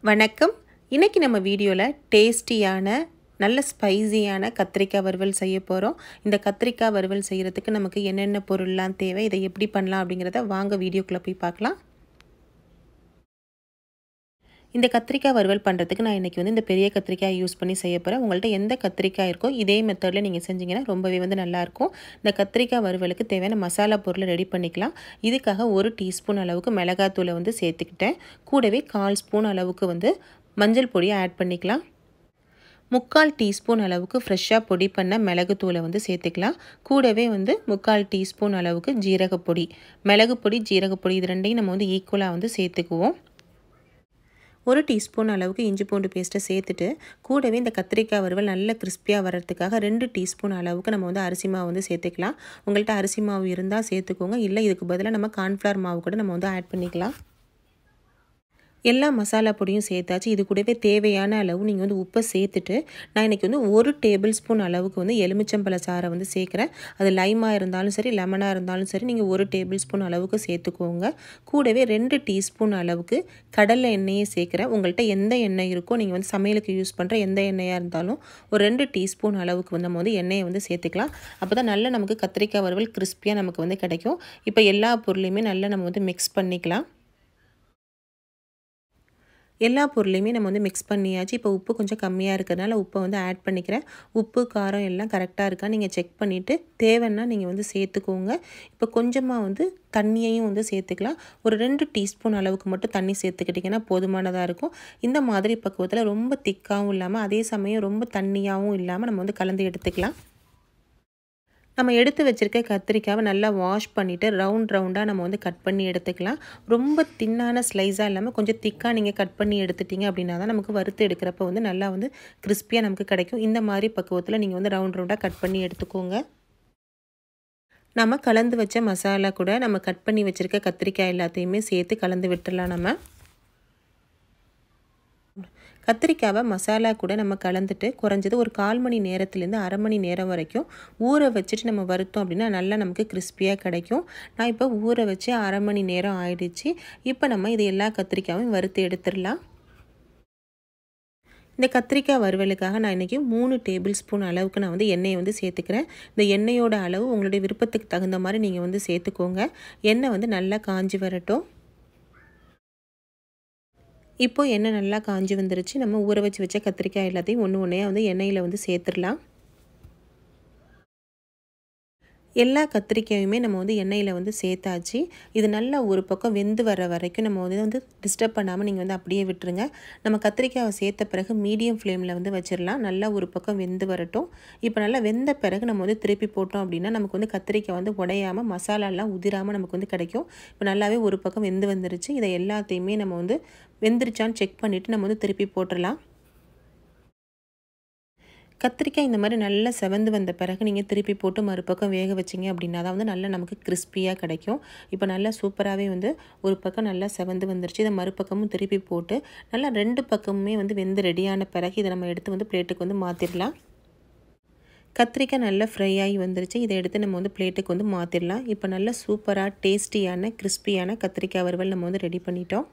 வணக்கம். இன்னைக்கு நம்ம வீடியோல டேஸ்டியான நல்ல ஸ்பைசியான கத்திரிக்காய் வறுவல் செய்ய போறோம். இந்த கத்திரிக்காய் வறுவல் செய்யறதுக்கு நமக்கு என்னென்ன பொருள்லாம் தேவை, இதை எப்படி பண்ணலாம் அப்படிங்கறத வாங்க வீடியோக்குள்ள போய் பார்க்கலாம். இந்த கத்திரிக்காய் வறுவல் பண்றதுக்கு நான் இன்னைக்கு இந்த பெரிய கத்திரிக்காய் யூஸ் பண்ணி செய்ய போறேன். உங்கள்ட்ட எந்த கத்திரிக்காய் இருக்கோ இதே மெத்தட்ல நீங்க செஞ்சீங்கன்னா ரொம்பவே நல்லா இருக்கும். இந்த கத்திரிக்காய் வறுவலுக்கு தேவையான மசாலா பொருளை ரெடி பண்ணிக்கலாம். இதுக்காக 1 டீஸ்பூன் அளவுக்கு மிளகாய் தூளை சேர்த்துக்கிட்டேன். கூடவே 1/4 ஸ்பூன் அளவுக்கு மஞ்சள் பொடியை ஆட் பண்ணிக்கலாம். 3/4 டீஸ்பூன் அளவுக்கு ஃப்ரெஷ்ஷாக பொடி பண்ண மிளகு தூளை சேர்த்துக்கலாம். கூடவே 3/4 டீஸ்பூன் அளவுக்கு ஜீரகப்பொடி, மிளகு பொடி ஜீரகப்பொடி இது ரெண்டையும் நம்ம ஈக்குவலாக சேர்த்துக்குவோம். 1 டீஸ்பூன் அளவுக்கு இஞ்சி பூண்டு பேஸ்ட்டை சேர்த்துட்டு கூடவே இந்த கத்திரிக்காய் வறுவல் நல்ல கிறிஸ்பியாக வர்றதுக்காக 2 டீஸ்பூன் அளவுக்கு நம்ம அரிசி மாவு சேர்த்துக்கலாம். உங்கள்கிட்ட அரிசி மாவு இருந்தால் சேர்த்துக்கோங்க, இல்லை இதுக்கு பதிலாக நம்ம கார்ன்ஃப்ளவர் மாவு கூட நம்ம ஆட் பண்ணிக்கலாம். எல்லா மசாலா பொடியும் சேர்த்தாச்சு. இது கூடவே தேவையான அளவு நீங்கள் உப்பை சேர்த்துட்டு நான் இன்றைக்கி 1 டேபிள் ஸ்பூன் அளவுக்கு எலுமிச்சம்பழ சாறை சேர்க்குறேன். அது லைமாக இருந்தாலும் சரி லெமனாக இருந்தாலும் சரி நீங்கள் 1 டேபிள் ஸ்பூன் அளவுக்கு சேர்த்துக்கோங்க. கூடவே 2 டீஸ்பூன் அளவுக்கு கடலை எண்ணெயை சேர்க்குறேன். உங்கள்கிட்ட எந்த எண்ணெய் இருக்கோ நீங்கள் சமையலுக்கு யூஸ் பண்ணுற எந்த எண்ணெயாக இருந்தாலும் ஒரு 2 டீஸ்பூன் அளவுக்கு நம்ம எண்ணெயை சேர்த்துக்கலாம். அப்போ தான் நல்லா நமக்கு கத்திரிக்காய் வறுவல் கிறிஸ்பியாக நமக்கு கிடைக்கும். இப்போ எல்லா பொருளையுமே நல்லா நம்ம மிக்ஸ் பண்ணிக்கலாம். எல்லா பொருளையுமே நம்ம மிக்ஸ் பண்ணியாச்சு. இப்போ உப்பு கொஞ்சம் கம்மியாக இருக்கிறதுனால உப்பை ஆட் பண்ணிக்கிறேன். உப்பு காரம் எல்லாம் கரெக்டாக இருக்கா நீங்கள் செக் பண்ணிவிட்டு தேவைன்னா நீங்கள் சேர்த்துக்கோங்க. இப்போ கொஞ்சமாக தண்ணியையும் சேர்த்துக்கலாம். ஒரு 2 டீஸ்பூன் அளவுக்கு மட்டும் தண்ணி சேர்த்துக்கிட்டிங்கன்னா போதுமானதாக இருக்கும். இந்த மாதிரி பக்குவத்தில் ரொம்ப திக்காகவும் இல்லாமல் அதே சமயம் ரொம்ப தண்ணியாகவும் இல்லாமல் நம்ம கலந்து எடுத்துக்கலாம். நம்ம எடுத்து வச்சுருக்க கத்திரிக்காவை நல்லா வாஷ் பண்ணிவிட்டு ரவுண்டாக நம்ம கட் பண்ணி எடுத்துக்கலாம். ரொம்ப தின்னான ஸ்லைஸாக இல்லாமல் கொஞ்சம் திக்காக நீங்கள் கட் பண்ணி எடுத்துட்டிங்க அப்படின்னா தான் நமக்கு வறுத்து எடுக்கிறப்ப நல்லா கிறிஸ்பியாக நமக்கு கிடைக்கும். இந்த மாதிரி பக்குவத்தில் நீங்கள் ரவுண்டாக கட் பண்ணி எடுத்துக்கோங்க. நம்ம கலந்து வச்ச மசாலா கூட நம்ம கட் பண்ணி வச்சுருக்க கத்திரிக்காய் எல்லாத்தையுமே சேர்த்து கலந்து விட்டுடலாம். நம்ம கத்திரிக்காவை மசாலா கூட நம்ம கலந்துட்டு குறைஞ்சது ஒரு 1/4 மணி நேரத்துலேருந்து அரை மணி நேரம் வரைக்கும் ஊற வச்சுட்டு நம்ம வறுத்தோம் அப்படின்னா நல்லா நமக்கு கிறிஸ்பியாக கிடைக்கும். நான் இப்போ ஊற வச்சு அரை மணி நேரம் ஆயிடுச்சு. இப்போ நம்ம இது எல்லா கத்திரிக்காயும் வறுத்து எடுத்துடலாம். இந்த கத்திரிக்காய் வறுவலுக்காக நான் இன்றைக்கி 3 டேபிள் ஸ்பூன் அளவுக்கு நான் எண்ணெயை சேர்த்துக்கிறேன். இந்த எண்ணெயோட அளவு உங்களுடைய விருப்பத்துக்கு தகுந்த மாதிரி நீங்கள் சேர்த்துக்கோங்க. எண்ணெய் நல்லா காஞ்சி வரட்டும். இப்போ எண்ணெய் நல்லா காஞ்சி வந்துருச்சு. நம்ம ஊற வச்ச கத்திரிக்காய் எல்லாத்தையும் ஒன்று ஒன்றையாக எண்ணெயில் சேர்த்துடலாம். எல்லா கத்திரிக்காயுமே நம்ம எண்ணெயில் சேர்த்தாச்சு. இது நல்லா ஒரு பக்கம் வெந்து வர வரைக்கும் நம்ம டிஸ்டர்ப் பண்ணாமல் நீங்கள் அப்படியே விட்டுருங்க. நம்ம கத்திரிக்காயை சேர்த்த பிறகு மீடியம் ஃப்ளேமில் வச்சிடலாம். நல்லா ஒரு பக்கம் வெந்து வரட்டும். இப்போ நல்லா வெந்த பிறகு நம்ம திருப்பி போட்டோம் அப்படின்னா நமக்கு கத்திரிக்காய் உடையாமல் மசாலாலாம் உதிராமல் நமக்கு கிடைக்கும். இப்போ நல்லாவே ஒரு பக்கம் வெந்து வந்துருச்சு. இதை எல்லாத்தையுமே நம்ம வெந்துருச்சான்னு செக் பண்ணிவிட்டு நம்ம திருப்பி போட்டுடலாம். கத்திரிக்காய் இந்த மாதிரி நல்லா செவந்து வந்த பிறகு நீங்கள் திருப்பி போட்டு மறுபக்கம் வேக வச்சிங்க அப்படின்னா தான் நல்லா நமக்கு கிறிஸ்பியாக கிடைக்கும். இப்போ நல்லா சூப்பராகவே ஒரு பக்கம் நல்லா செவந்து வந்துருச்சு. இதை மறுபக்கமும் திருப்பி போட்டு நல்லா 2 பக்கமுமே வெந்து ரெடியான பிறகு இதை நம்ம எடுத்து பிளேட்டுக்கு மாற்றிடலாம். கத்திரிக்காய் நல்லா ஃப்ரை ஆகி வந்துருச்சு. இதை எடுத்து நம்ம பிளேட்டுக்கு மாற்றிடலாம். இப்போ நல்லா சூப்பராக டேஸ்டியான கிறிஸ்பியான கத்திரிக்காய் வறுவல் நம்ம ரெடி பண்ணிட்டோம்.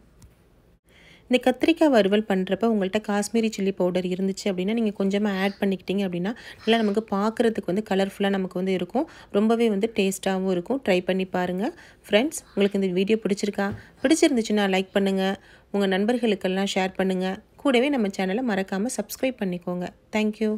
இந்த கத்திரிக்காய் வறுவல் பண்ணுறப்ப உங்கள்கிட்ட காஷ்மீரி சில்லி பவுடர் இருந்துச்சு அப்படின்னா நீங்கள் கொஞ்சமாக ஆட் பண்ணிக்கிட்டீங்க அப்படின்னா நல்லா நமக்கு பார்க்குறதுக்கு கலர்ஃபுல்லாக நமக்கு இருக்கும். ரொம்பவே டேஸ்ட்டாகவும் இருக்கும். ட்ரை பண்ணி பாருங்கள். ஃப்ரெண்ட்ஸ், உங்களுக்கு இந்த வீடியோ பிடிச்சிருந்துச்சுன்னா லைக் பண்ணுங்கள், உங்கள் நண்பர்களுக்கெல்லாம் ஷேர் பண்ணுங்கள். கூடவே நம்ம சேனலை மறக்காமல் சப்ஸ்கிரைப் பண்ணிக்கோங்க. தேங்க்யூ.